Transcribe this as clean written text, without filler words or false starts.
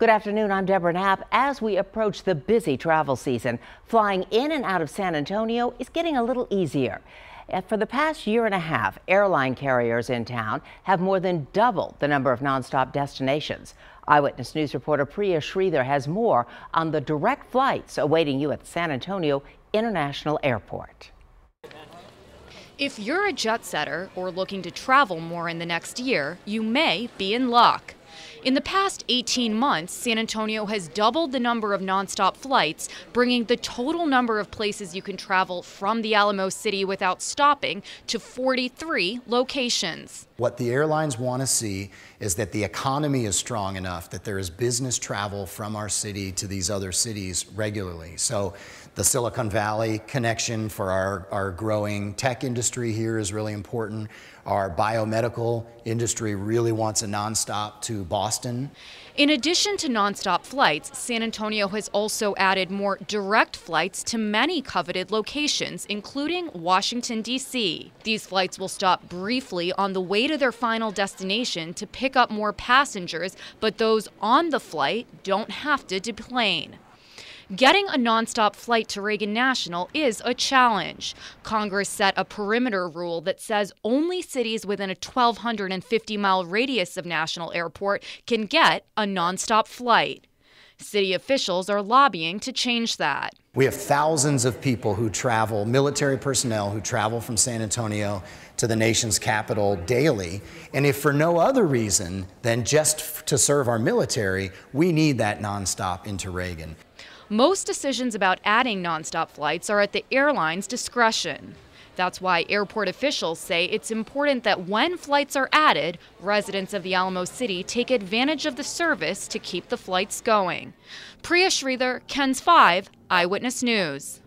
Good afternoon, I'm Deborah Knapp. As we approach the busy travel season, flying in and out of San Antonio is getting a little easier. For the past year and a half, airline carriers in town have more than doubled the number of nonstop destinations. Eyewitness News reporter Priya Sridhar has more on the direct flights awaiting you at San Antonio International Airport. If you're a jet setter or looking to travel more in the next year, you may be in luck. In the past 18 months, San Antonio has doubled the number of nonstop flights, bringing the total number of places you can travel from the Alamo City without stopping to 43 locations. What the airlines want to see is that the economy is strong enough that there is business travel from our city to these other cities regularly. So the Silicon Valley connection for our growing tech industry here is really important. Our biomedical industry really wants a nonstop to Boston. In addition to nonstop flights, San Antonio has also added more direct flights to many coveted locations, including Washington, D.C. These flights will stop briefly on the way to their final destination to pick up more passengers, but those on the flight don't have to deplane. Getting a nonstop flight to Reagan National is a challenge. Congress set a perimeter rule that says only cities within a 1,250-mile radius of National Airport can get a nonstop flight. City officials are lobbying to change that. We have thousands of people who travel, military personnel who travel from San Antonio to the nation's capital daily. And if for no other reason than just to serve our military, we need that nonstop into Reagan. Most decisions about adding nonstop flights are at the airline's discretion. That's why airport officials say it's important that when flights are added, residents of the Alamo City take advantage of the service to keep the flights going. Priya Sridhar, KENS 5, Eyewitness News.